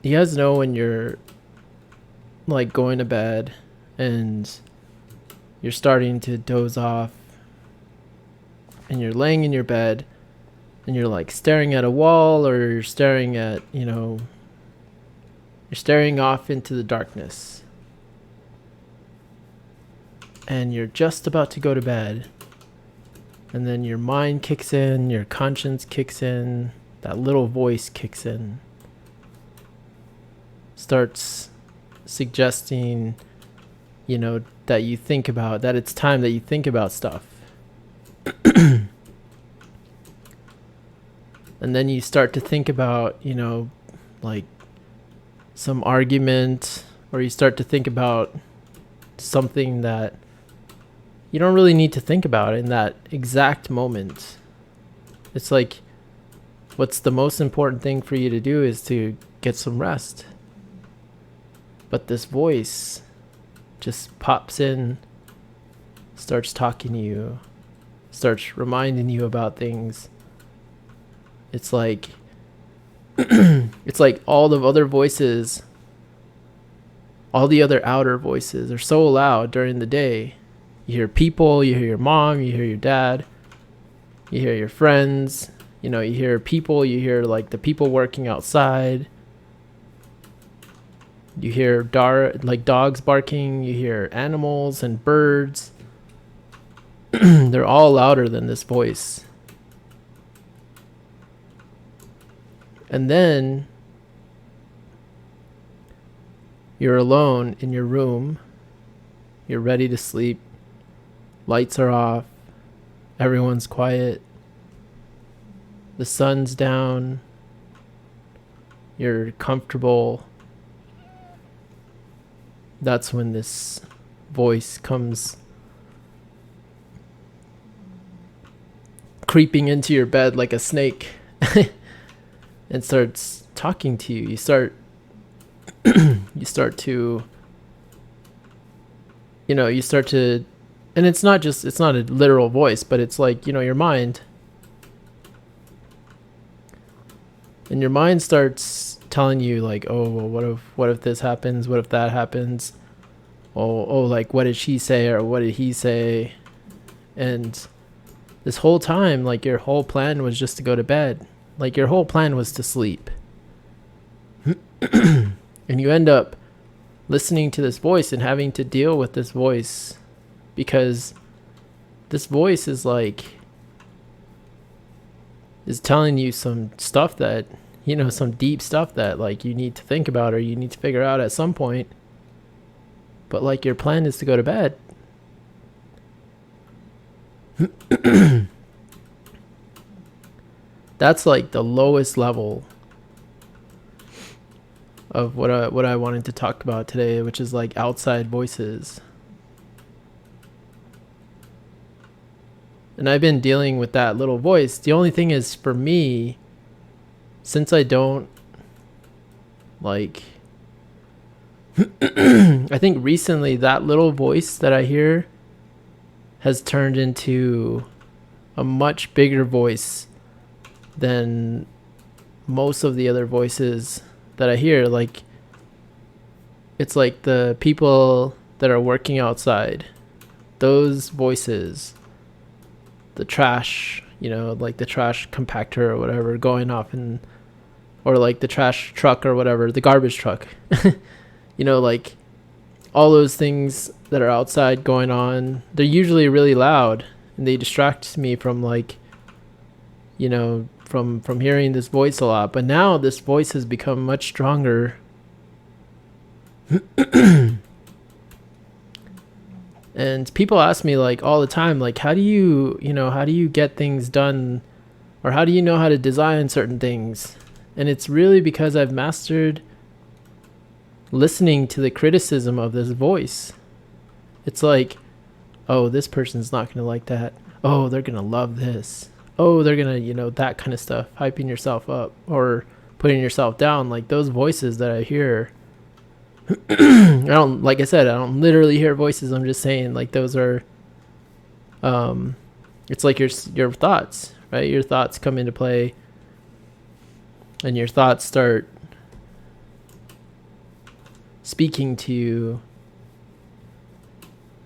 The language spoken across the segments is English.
you guys know when you're like going to bed and you're starting to doze off and you're laying in your bed and you're like staring at a wall, or you're staring at, you're staring off into the darkness and you're just about to go to bed, and then your mind kicks in, your conscience kicks in, that little voice kicks in, starts suggesting, that you think about, that it's time that you think about stuff. And then you start to think about, like some argument, or you start to think about something that you don't really need to think about in that exact moment. It's like, what's the most important thing for you to do is to get some rest. But this voice just pops in, starts talking to you, starts reminding you about things. It's like it's like all the other voices, all the other outer voices are so loud during the day. You hear people, you hear your mom, you hear your dad, you hear your friends, you hear people, you hear like the people working outside. You hear like dogs barking, you hear animals and birds. They're all louder than this voice. And then you're alone in your room. You're ready to sleep. Lights are off. Everyone's quiet. The sun's down. You're comfortable. That's when this voice comes creeping into your bed like a snake and starts talking to you. You start to, and it's not a literal voice, but it's like, your mind. And your mind starts telling you like, oh, well, what if this happens? What if that happens? Oh, like, what did she say, or what did he say? And this whole time, like, your whole plan was just to go to bed. Like, your whole plan was to sleep. And you end up listening to this voice and having to deal with this voice, because this voice is telling you some stuff that, some deep stuff that like you need to think about, or you need to figure out at some point. But like, your plan is to go to bed. That's like the lowest level of what I wanted to talk about today, which is like outside voices. And I've been dealing with that little voice. The only thing is, for me, since I don't like I think recently that little voice that I hear has turned into a much bigger voice than most of the other voices that I hear. Like, it's like the people that are working outside, those voices, the trash, like the trash compactor or whatever going off, or like the trash truck or whatever, the garbage truck, like all those things that are outside going on, they're usually really loud and they distract me from like, from hearing this voice a lot. But now this voice has become much stronger. And people ask me like all the time, like, how do you get things done, or how do you know how to design certain things? And it's really because I've mastered listening to the criticism of this voice. It's like, oh, this person's not going to like that. Oh, they're going to love this. Oh, they're going to, that kind of stuff, hyping yourself up or putting yourself down. Like those voices that I hear, like I said, I don't literally hear voices. I'm just saying, like, those are, it's like your thoughts, right? Your thoughts come into play, and your thoughts start speaking to you.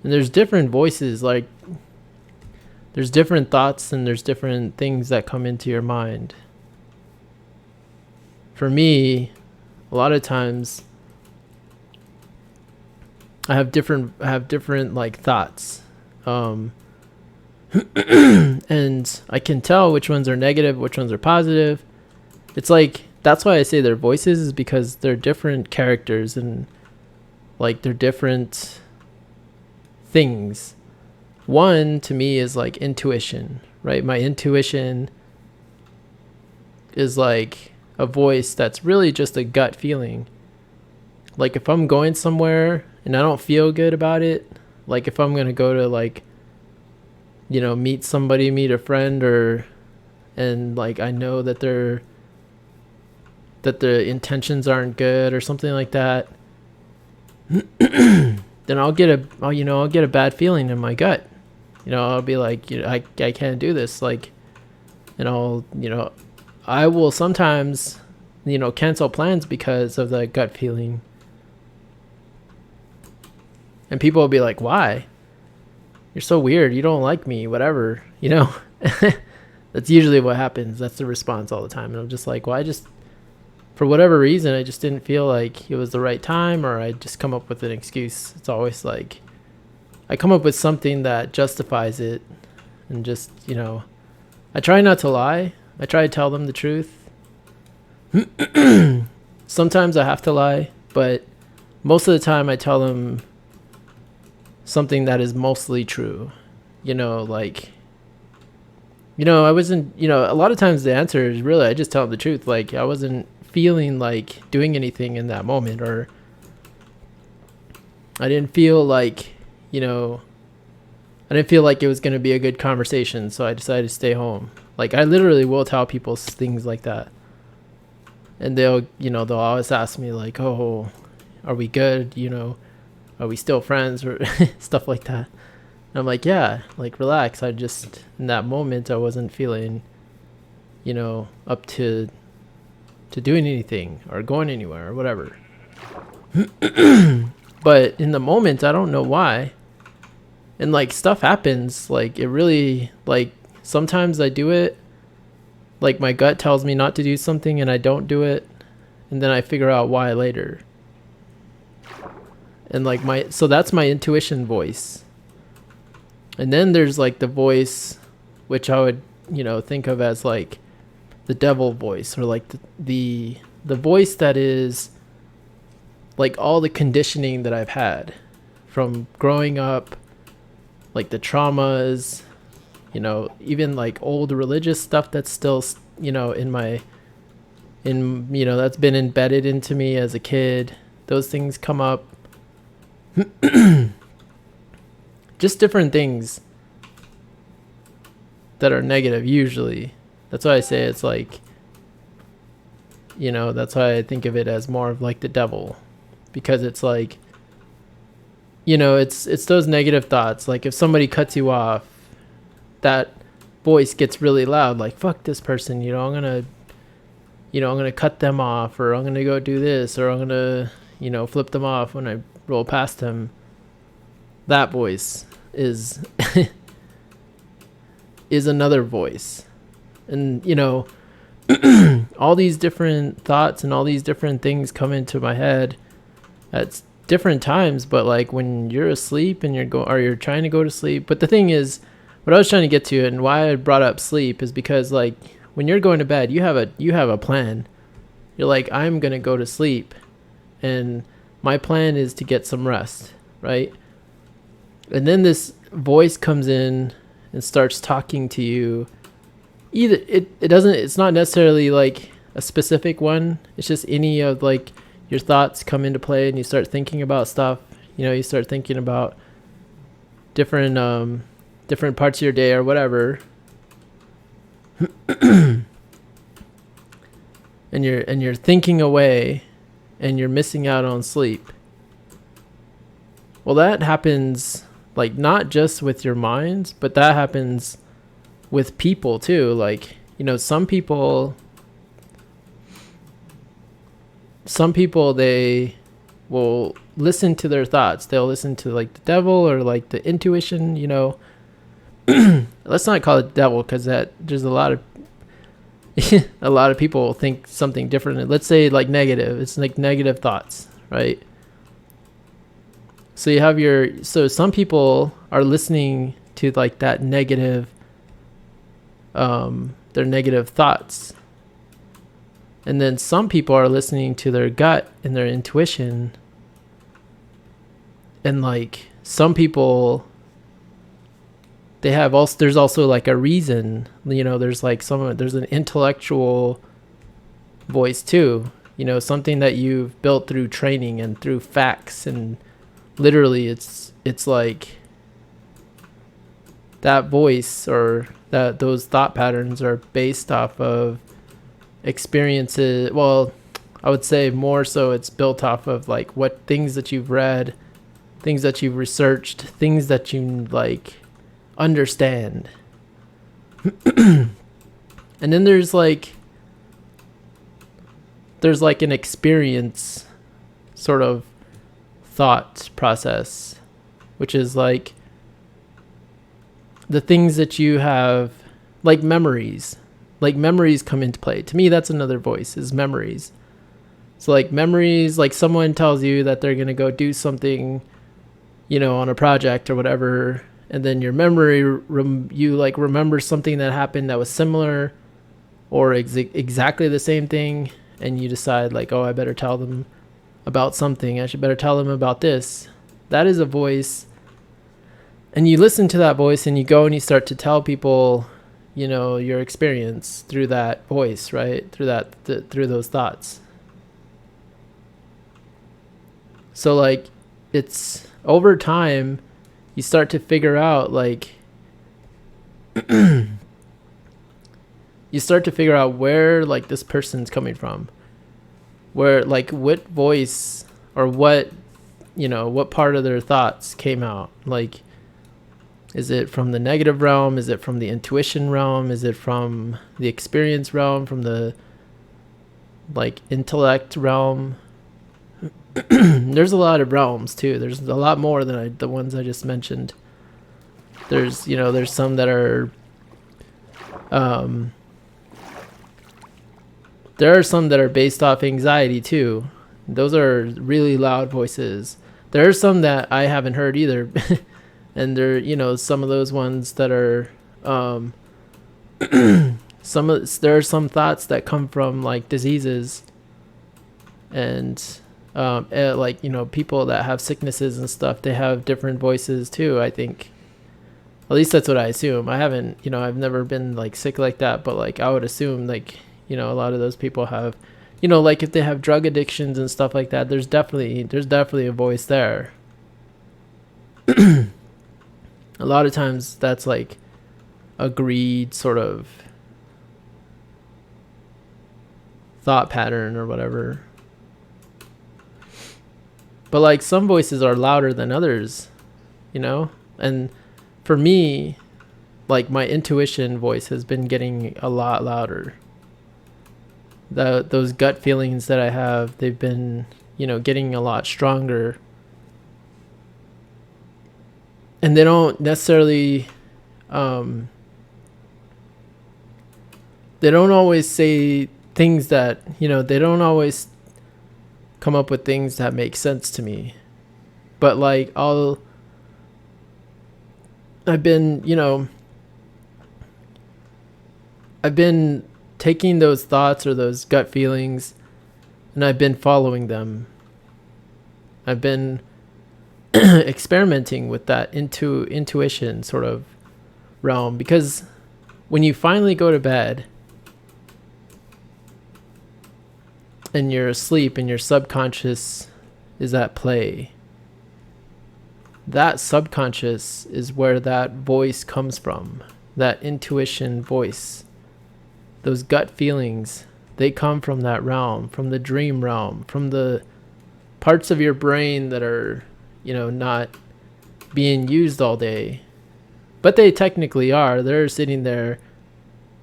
And there's different voices, like there's different thoughts and there's different things that come into your mind. For me, a lot of times I have different like thoughts. And I can tell which ones are negative, which ones are positive. It's like, that's why I say they're voices, is because they're different characters and like they're different things. One to me is like intuition, right? My intuition is like a voice that's really just a gut feeling. Like if I'm going somewhere and I don't feel good about it, like if I'm gonna go to like, you know, meet somebody, meet a friend, and like I know that the intentions aren't good or something like that, then I'll get a bad feeling in my gut. You know, I'll be like, you know, I can't do this. Like, and I will sometimes, you know, cancel plans because of the gut feeling. And people will be like, why? You're so weird. You don't like me, whatever, you know. That's usually what happens. That's the response all the time. And I'm just like, well, for whatever reason, I just didn't feel like it was the right time, or I just come up with an excuse. It's always like, I come up with something that justifies it. And just, you know, I try not to lie. I try to tell them the truth. Sometimes I have to lie, but most of the time I tell them something that is mostly true. You know, like, you know, I wasn't, you know, a lot of times the answer is really, I just tell them the truth. Like, I wasn't feeling like doing anything in that moment, or I didn't feel like, you know, I didn't feel like it was going to be a good conversation, so I decided to stay home. Like, I literally will tell people things like that. And they'll always ask me like, oh, are we good? You know, are we still friends, or stuff like that? And I'm like, yeah, like, relax. I just, in that moment, I wasn't feeling, you know, up to doing anything or going anywhere or whatever. But in the moment, I don't know why. And like, stuff happens. Like, it really, like, sometimes I do it. Like, my gut tells me not to do something and I don't do it. And then I figure out why later. And like, so that's my intuition voice. And then there's like the voice, which I would, you know, think of as like the devil voice, or like the voice that is like all the conditioning that I've had from growing up, like the traumas, you know, even like old religious stuff that's still, you know, you know, that's been embedded into me as a kid. Those things come up. Just different things that are negative usually. That's why I say it's like, you know, that's why I think of it as more of like the devil, because it's like, you know, it's those negative thoughts. Like, if somebody cuts you off, that voice gets really loud, like, fuck this person, you know, I'm gonna cut them off, or I'm gonna go do this, or I'm gonna, you know, flip them off when I roll past them. That voice is is another voice. And, you know, all these different thoughts and all these different things come into my head at different times. But like, when you're asleep and you're trying to go to sleep. But the thing is, what I was trying to get to, and why I brought up sleep, is because like, when you're going to bed, you have a plan. You're like, I'm gonna go to sleep, and my plan is to get some rest, right? And then this voice comes in and starts talking to you. Either it's not necessarily like a specific one. It's just any of like your thoughts come into play, and you start thinking about stuff. You know, you start thinking about different parts of your day or whatever. and you're thinking away, and you're missing out on sleep. Well, that happens, like, not just with your minds, but that happens with people too. Like, you know, some people they will listen to their thoughts. They'll listen to like the devil or like the intuition, you know. Let's not call it devil, because that there's a lot of a lot of people think something different. Let's say like negative. It's like negative thoughts, right? So you have so some people are listening to like that negative, their negative thoughts. And then some people are listening to their gut and their intuition. And like some people, there's also like a reason, you know, there's an intellectual voice too, you know, something that you've built through training and through facts, and literally it's like that voice or those thought patterns are based off of experiences. Well, I would say more so it's built off of like what things that you've read, things that you've researched, things that you like understand. And then there's like an experience sort of thought process, which is like the things that you have, like memories come into play. To me, that's another voice, is memories. So like memories, like someone tells you that they're going to go do something, you know, on a project or whatever, and then your memory, you like remember something that happened that was similar or exactly the same thing, and you decide like, oh, I better tell them about something. I should better tell them about this. That is a voice. And you listen to that voice and you go and you start to tell people, you know, your experience through that voice, right? Through those thoughts. So like it's over time, you start to figure out like, you start to figure out where like this person's coming from, where like what voice or what, you know, what part of their thoughts came out. Like, is it from the negative realm? Is it from the intuition realm? Is it from the experience realm? From the like intellect realm? There's a lot of realms too. There's a lot more than the ones I just mentioned. There's, you know, there's some that are, there are some that are based off anxiety too. Those are really loud voices. There are some that I haven't heard either. And there, you know, some of those ones that are, there are some thoughts that come from like diseases and, like, you know, people that have sicknesses and stuff, they have different voices too, I think. At least that's what I assume. I haven't, you know, I've never been like sick like that, but like I would assume like, you know, a lot of those people have, you know, like if they have drug addictions and stuff like that, there's definitely a voice there. A lot of times that's like a greed sort of thought pattern or whatever. But like some voices are louder than others, you know? And for me, like my intuition voice has been getting a lot louder. Those gut feelings that I have, they've been, you know, getting a lot stronger. And they don't necessarily, they don't always say things that, you know, they don't always come up with things that make sense to me. But like I've been, you know, I've been taking those thoughts or those gut feelings and I've been following them. I've been experimenting with that intuition sort of realm, because when you finally go to bed and you're asleep and your subconscious is at play, that subconscious is where that voice comes from, that intuition voice. Those gut feelings, they come from that realm, from the dream realm, from the parts of your brain that are, you know, not being used all day. But they technically are. They're sitting there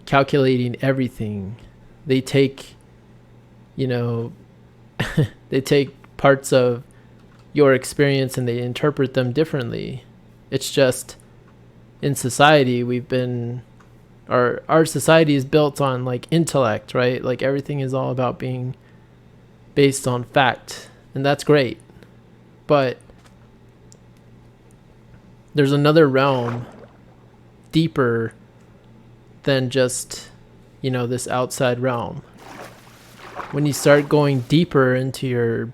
calculating everything. They take, you know, they take parts of your experience and they interpret them differently. It's just in society we've been our society is built on like intellect, right? Like everything is all about being based on fact, and that's great. But there's another realm deeper than just, you know, this outside realm. When you start going deeper into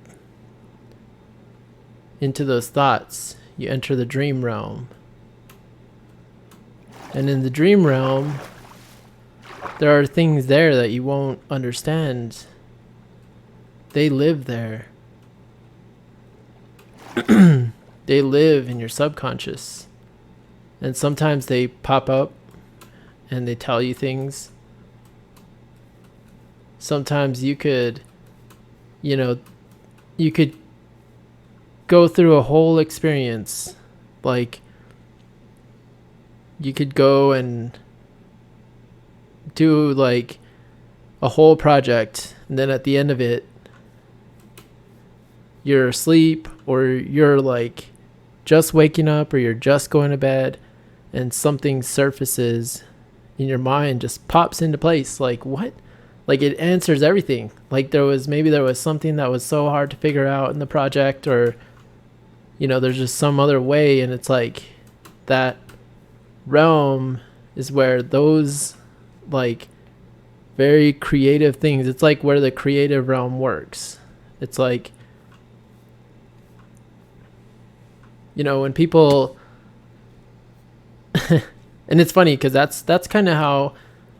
those thoughts, you enter the dream realm. And in the dream realm, there are things there that you won't understand. They live there. They live in your subconscious. And sometimes they pop up and they tell you things. Sometimes you could, you know, you could go through a whole experience. Like, you could go and do like a whole project, and then at the end of it, you're asleep, or you're like just waking up, or you're just going to bed, and something surfaces in your mind, just pops into place. Like, what? Like, it answers everything. Like, there was something that was so hard to figure out in the project, or, you know, there's just some other way. And it's like that realm is where those like very creative things, it's like where the creative realm works. It's like, you know, when people and it's funny because that's kind of how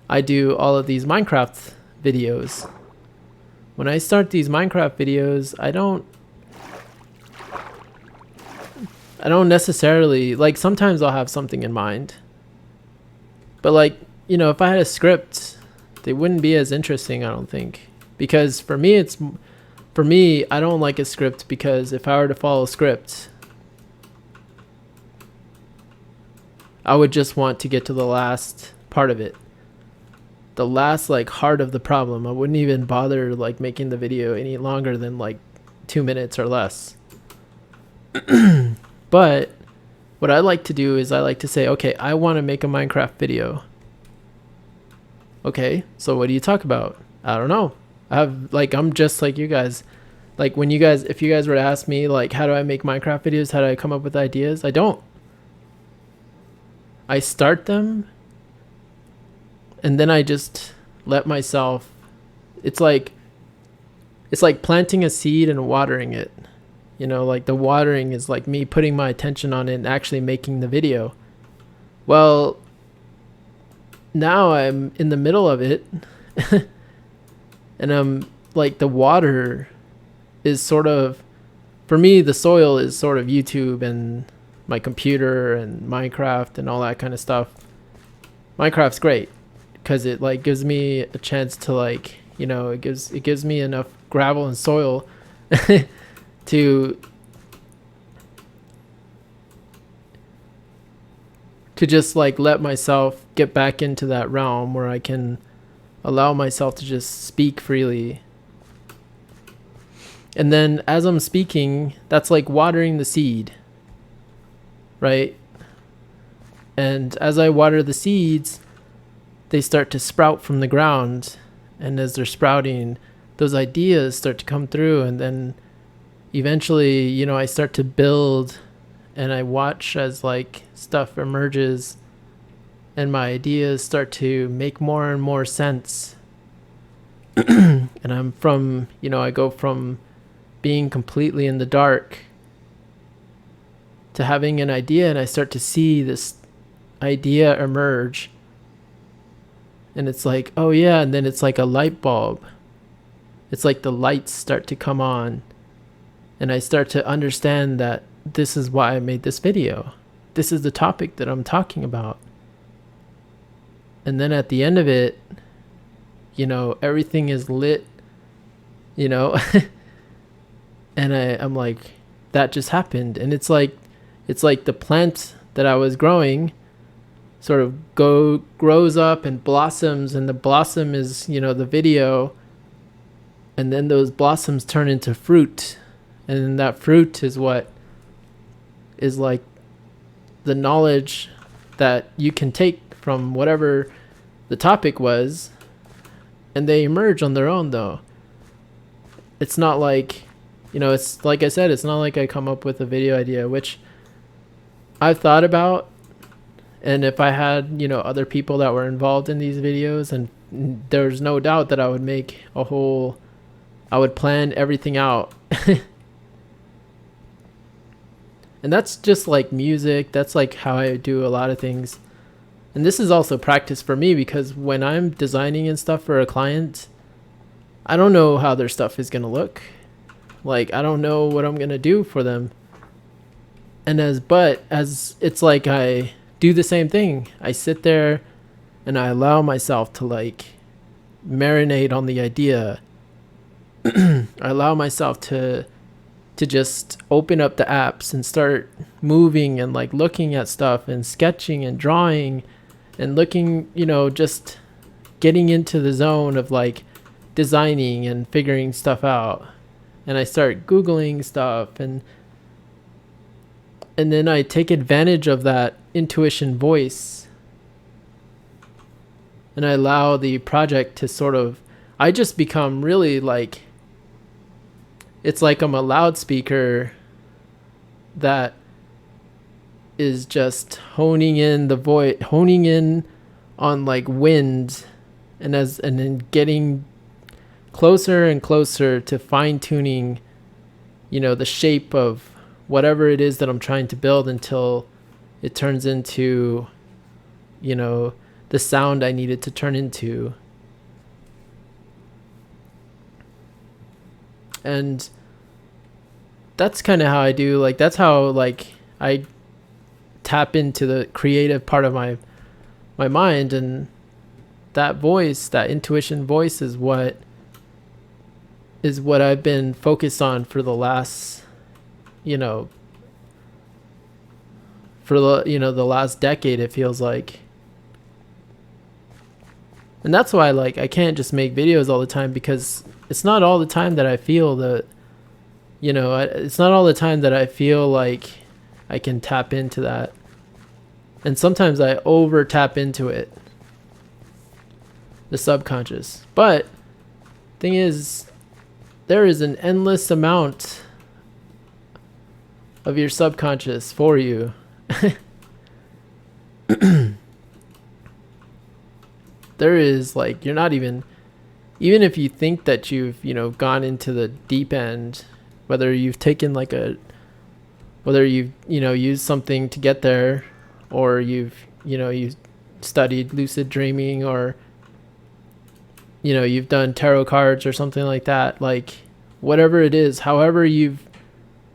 I do all of these Minecraft videos. When I start these Minecraft videos, I don't necessarily, like, sometimes I'll have something in mind, but like, you know, if I had a script, they wouldn't be as interesting, I don't think. Because for me, I don't like a script, because if I were to follow a script, I would just want to get to the last part of it. The last like heart of the problem. I wouldn't even bother like making the video any longer than like 2 minutes or less. But what I like to do is I like to say, okay, I want to make a Minecraft video. Okay, so what do you talk about? I don't know. I'm just like you guys. Like, if you guys were to ask me, like, how do I make Minecraft videos? How do I come up with ideas? I don't. I start them, and then I just let myself, it's like planting a seed and watering it. You know, like the watering is like me putting my attention on it and actually making the video. Well, now I'm in the middle of it and I'm like, the water is sort of, for me, the soil is sort of YouTube and my computer and Minecraft and all that kind of stuff. Minecraft's great because it like gives me a chance to, like, you know, it gives me enough gravel and soil to just like let myself get back into that realm where I can allow myself to just speak freely. And then as I'm speaking, that's like watering the seed, right? And as I water the seeds, they start to sprout from the ground. And as they're sprouting, those ideas start to come through. And then eventually, you know, I start to build, and I watch as like stuff emerges and my ideas start to make more and more sense. And I go from being completely in the dark to having an idea, and I start to see this idea emerge. And it's like, oh yeah, and then it's like a light bulb. It's like the lights start to come on, and I start to understand that this is why I made this video. This is the topic that I'm talking about. And then at the end of it, you know, everything is lit, you know, and I'm like, that just happened. And it's like the plant that I was growing sort of grows up and blossoms, and the blossom is, you know, the video, and then those blossoms turn into fruit, And that fruit is what is like the knowledge that you can take from whatever the topic was, and they emerge on their own though. It's not like, it's like I said, it's not like I come up with a video idea, which I've thought about. And if I had, other people that were involved in these videos, and there's no doubt that I would plan everything out. And that's just like music. That's like how I do a lot of things. And this is also practice for me, because when I'm designing and stuff for a client, I don't know how their stuff is going to look. Like, I don't know what I'm going to do for them. And as it's like I do the same thing. I sit there and I allow myself to like marinate on the idea. I allow myself to just open up the apps and start moving and like looking at stuff and sketching and drawing and looking, just getting into the zone of like designing and figuring stuff out. And I start Googling stuff, and then I take advantage of that intuition voice, and I allow the project to I just become really like, it's like I'm a loudspeaker that is just honing in on like wind, and then getting closer and closer to fine tuning, the shape of whatever it is that I'm trying to build, until it turns into, the sound I need it to turn into. And that's kind of how I do, like, that's how like I tap into the creative part of my mind. And that voice, that intuition voice, is what I've been focused on for the last, the last decade, it feels like. And that's why, like, I can't just make videos all the time, because it's not all the time that I feel that, it's not all the time that I feel like I can tap into that. And sometimes I over tap into it, the subconscious. But thing is, there is an endless amount of your subconscious for you. There is, like, you're not even if you think that you've, gone into the deep end, whether you've taken like whether you've, used something to get there, or you've studied lucid dreaming, or, you've done tarot cards or something like that, like whatever it is, however you've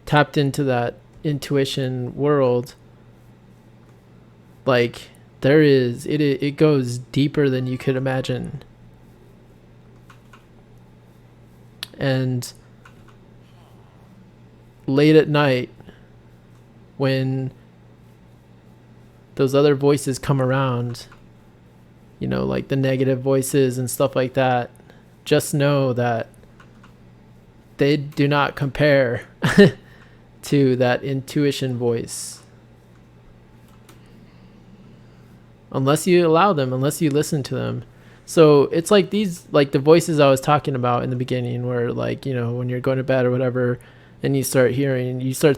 tapped into that intuition world, like, it goes deeper than you could imagine. And late at night, when those other voices come around, like the negative voices and stuff like that, just know that they do not compare to that intuition voice. Unless you allow them, unless you listen to them. So it's like these, like the voices I was talking about in the beginning, where like, when you're going to bed or whatever, and you start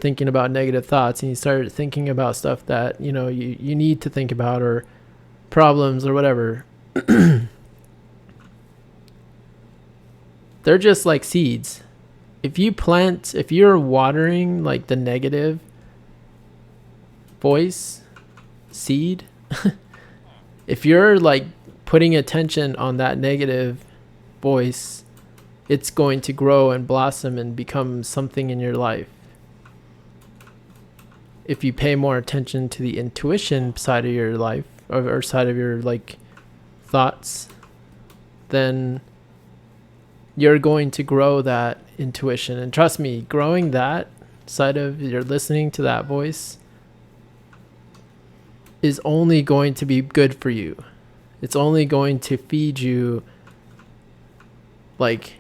thinking about negative thoughts, and you start thinking about stuff that, you need to think about, or problems or whatever. They're just like seeds. If you're watering like the negative voice seed, if you're like putting attention on that negative voice, it's going to grow and blossom and become something in your life. If you pay more attention to the intuition side of your life, or side of your like thoughts, then you're going to grow that intuition. And trust me, growing that side of your listening to that voice is only going to be good for you. It's only going to feed you like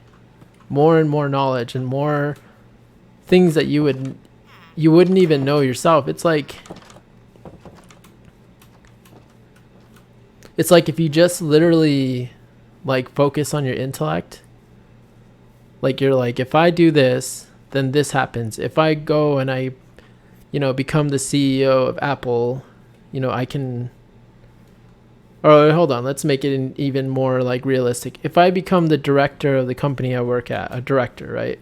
more and more knowledge and more things that you wouldn't even know yourself. It's like if you just literally like focus on your intellect, like you're like, if I do this, then this happens. If I go and I, become the CEO of Apple, I can, or hold on, let's make it even more like realistic. If I become the director of the company I work at, a director, right?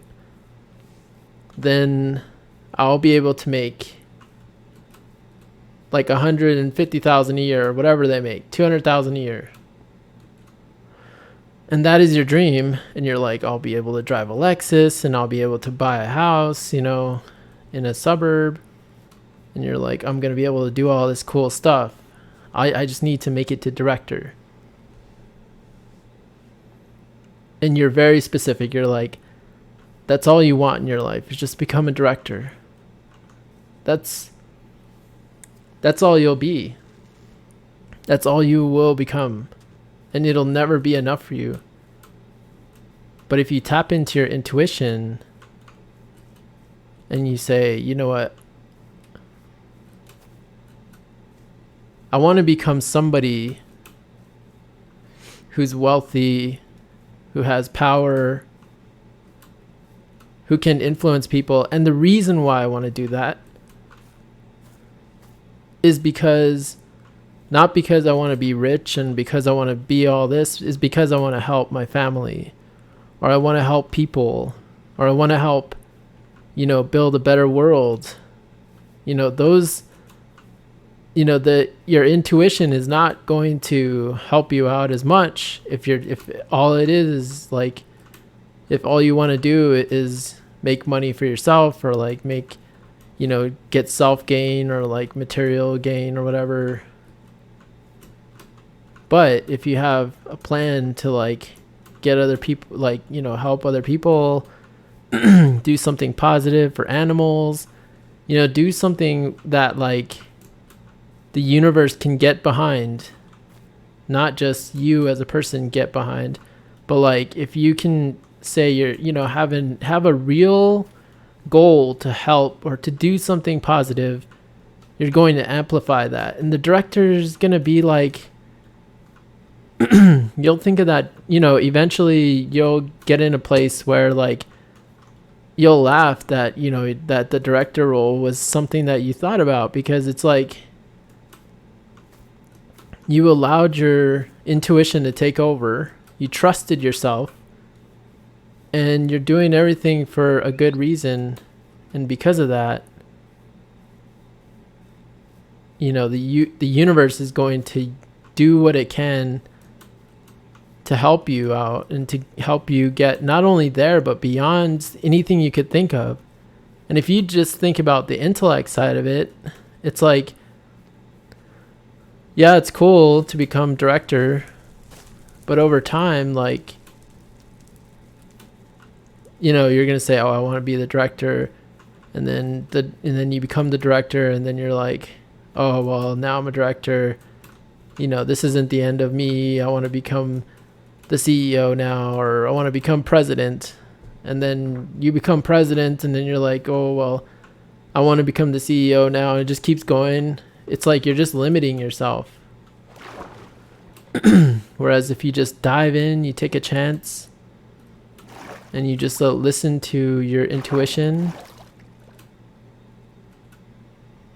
Then I'll be able to make like 150,000 a year, or whatever they make, 200,000 a year. And that is your dream. And you're like, I'll be able to drive a Lexus and I'll be able to buy a house, in a suburb. And you're like, I'm going to be able to do all this cool stuff. I just need to make it to director. And you're very specific. You're like, that's all you want in your life, is just become a director. That's all you'll be. That's all you will become. And it'll never be enough for you. But if you tap into your intuition and you say, you know what? I want to become somebody who's wealthy, who has power, who can influence people. And the reason why I want to do that is because, not because I want to be rich and because I want to be all this, is because I want to help my family, or I want to help people, or I want to help, build a better world. Those, your intuition is not going to help you out as much if all it is like, if all you want to do is make money for yourself, or like make, get self gain, or like material gain, or whatever. But if you have a plan to like get other people, like, help other people, do something positive for animals, do something that like the universe can get behind, not just you as a person get behind, but like if you can say you're, have a real goal to help or to do something positive, you're going to amplify that. And the director is going to be like, you'll think of that, eventually you'll get in a place where like you'll laugh that, that the director role was something that you thought about, because it's like you allowed your intuition to take over. You trusted yourself, and you're doing everything for a good reason. And because of that, the universe is going to do what it can to help you out and to help you get not only there, but beyond anything you could think of. And if you just think about the intellect side of it, it's like, yeah, it's cool to become director, but over time, like, you're going to say, oh, I want to be the director. And then you become the director, and then you're like, oh, well, now I'm a director. This isn't the end of me. I want to become the CEO now, or I want to become president. And then you become president, and then you're like, oh, well, I want to become the CEO now. And it just keeps going. It's like you're just limiting yourself. Whereas if you just dive in, you take a chance, and you just listen to your intuition,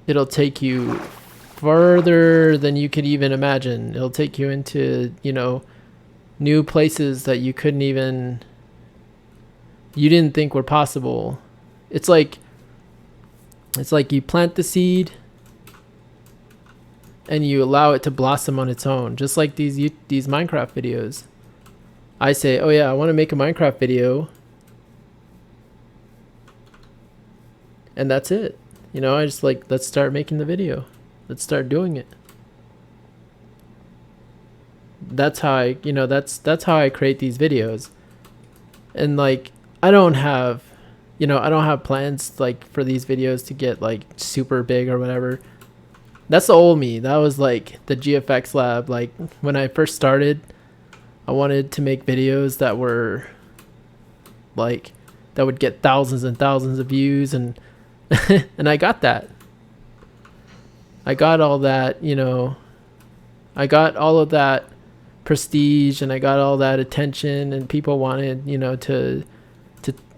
it'll take you further than you could even imagine. It'll take you into, new places that you didn't think were possible. It's like you plant the seed and you allow it to blossom on its own, just like these Minecraft videos. I say, oh yeah, I want to make a Minecraft video, and that's it. I just like, let's start making the video. Let's start doing it. That's how that's how I create these videos. And like, I don't have plans like for these videos to get like super big or whatever. That's the old me. That was like the GFXLab. Like when I first started, I wanted to make videos that were like that would get thousands and thousands of views, and and I got that. I got all that, you know, I got all of that prestige, and I got all that attention, and people wanted, you know, to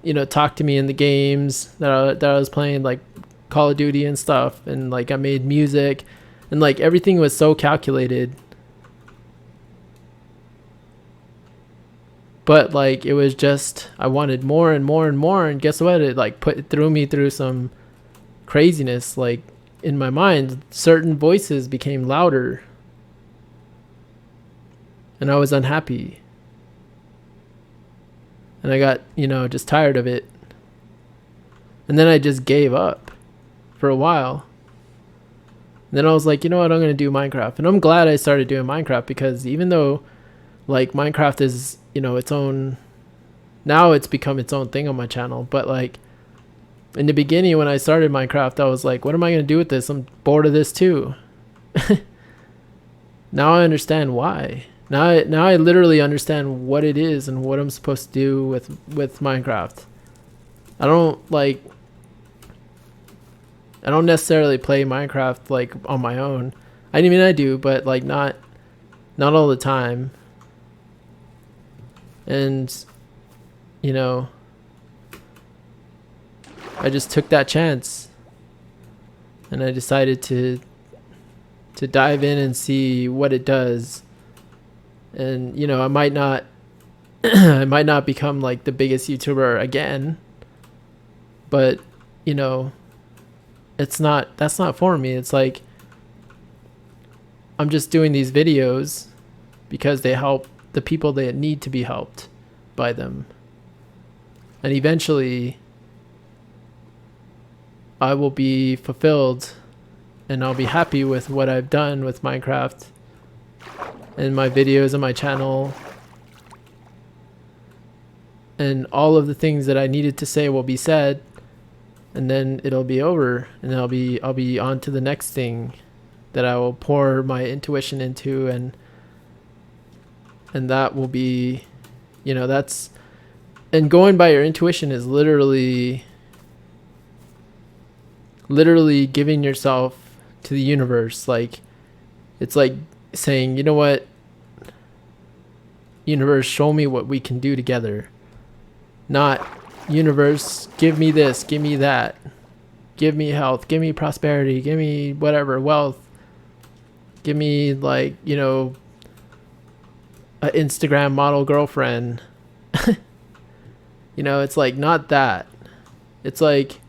you know, talk to me in the games that I was playing, like Call of Duty and stuff, and like I made music, and like everything was so calculated. But like it was just, I wanted more and more and more, and guess what? It like threw me through some craziness. Like in my mind, certain voices became louder, and I was unhappy. And I got, you know, just tired of it. And then I just gave up for a while. And then I was like, you know what, I'm going to do Minecraft. And I'm glad I started doing Minecraft, because even though like Minecraft is, you know, its own, now it's become its own thing on my channel. But like in the beginning when I started Minecraft, I was like, what am I going to do with this? I'm bored of this too. Now I understand why. Now I literally understand what it is and what I'm supposed to do with Minecraft. I don't necessarily play Minecraft like on my own. I mean, I do, but like not all the time. And you know, I just took that chance, and I decided to dive in and see what it does. And you know, I might not I might not become like the biggest YouTuber again, but you know, that's not for me. It's like I'm just doing these videos because they help the people that need to be helped by them. And eventually I will be fulfilled, and I'll be happy with what I've done with Minecraft and my videos on my channel, and all of the things that I needed to say will be said, and then it'll be over, and I'll be on to the next thing that I will pour my intuition into, and that will be, you know, that's, and going by your intuition is literally giving yourself to the universe. Like it's like saying, you know what, universe, show me what we can do together. Not, universe, give me this, give me that, give me health, give me prosperity, give me whatever, wealth, give me like, you know, an Instagram model girlfriend. You know, it's like not that. It's like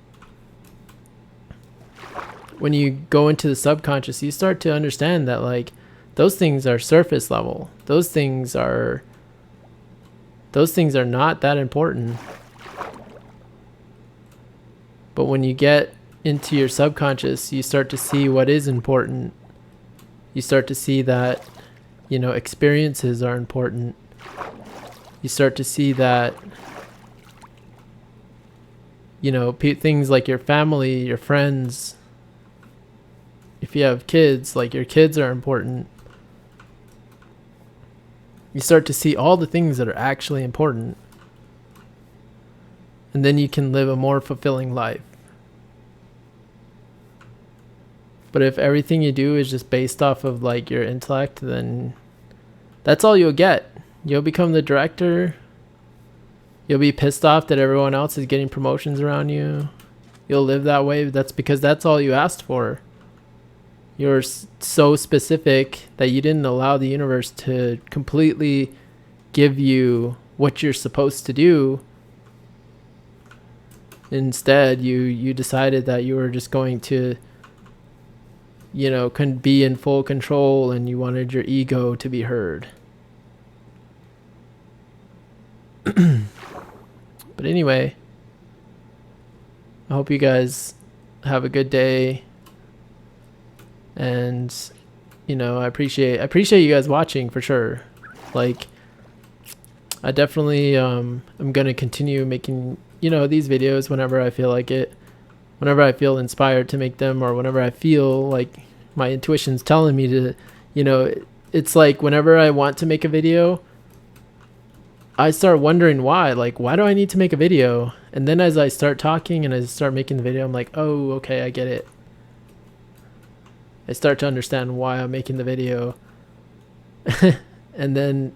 when you go into the subconscious, you start to understand that like those things are surface level. Those things are not that important. But when you get into your subconscious, you start to see what is important. You start to see that, you know, experiences are important. You start to see that, you know, things like your family, your friends, if you have kids, like your kids are important. You start to see all the things that are actually important. And then you can live a more fulfilling life. But if everything you do is just based off of like your intellect, then that's all you'll get. You'll become the director. You'll be pissed off that everyone else is getting promotions around you. You'll live that way. That's because that's all you asked for. You're so specific that you didn't allow the universe to completely give you what you're supposed to do. Instead, you decided that you were just going to, you know, can be in full control, and you wanted your ego to be heard. But anyway, I hope you guys have a good day. And you know, I appreciate you guys watching for sure. Like I definitely I'm gonna continue making, you know, these videos whenever I feel like it, whenever I feel inspired to make them, or whenever I feel like my intuition's telling me to, you know, it's like whenever I want to make a video, I start wondering why. Like, why do I need to make a video? And then as I start talking and I start making the video, I'm like, oh, okay, I get it. I start to understand why I'm making the video. And then,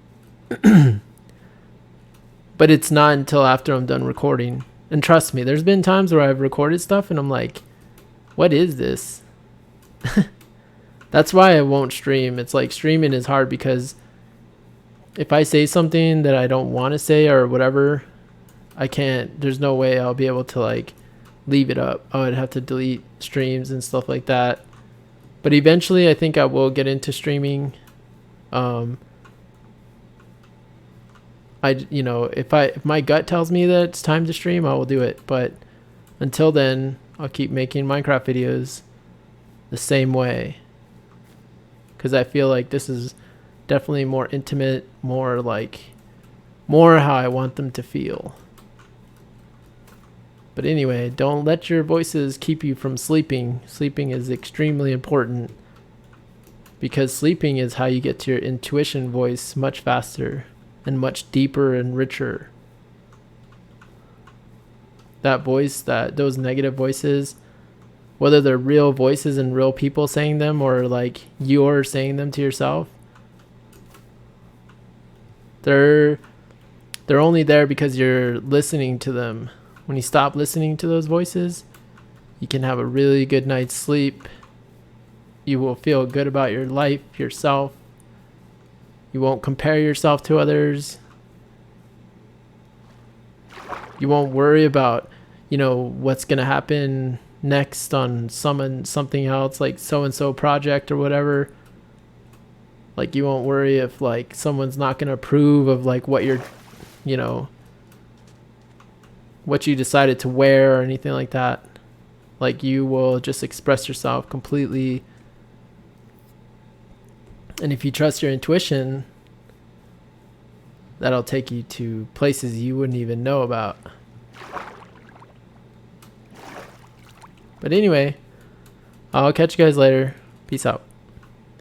but it's not until after I'm done recording. And trust me, there's been times where I've recorded stuff and I'm like, what is this? That's why I won't stream. It's like streaming is hard because if I say something that I don't want to say or whatever, I can't, there's no way I'll be able to like leave it up. I would have to delete streams and stuff like that. But eventually I think I will get into streaming. If my gut tells me that it's time to stream, I will do it. But until then, I'll keep making Minecraft videos the same way. Because I feel like this is definitely more intimate, more how I want them to feel. But anyway, don't let your voices keep you from sleeping. Sleeping is extremely important because sleeping is how you get to your intuition voice much faster and much deeper and richer. That voice, those negative voices, whether they're real voices and real people saying them or like you're saying them to yourself, they're only there because you're listening to them. When you stop listening to those voices, you can have a really good night's sleep. You will feel good about your life, yourself. You won't compare yourself to others. You won't worry about, what's going to happen next on something else like so-and-so project or whatever. Like you won't worry if like someone's not going to approve of like what you're, what you decided to wear or anything like that. Like you will just express yourself completely. And if you trust your intuition, that'll take you to places you wouldn't even know about. But anyway, I'll catch you guys later. Peace out.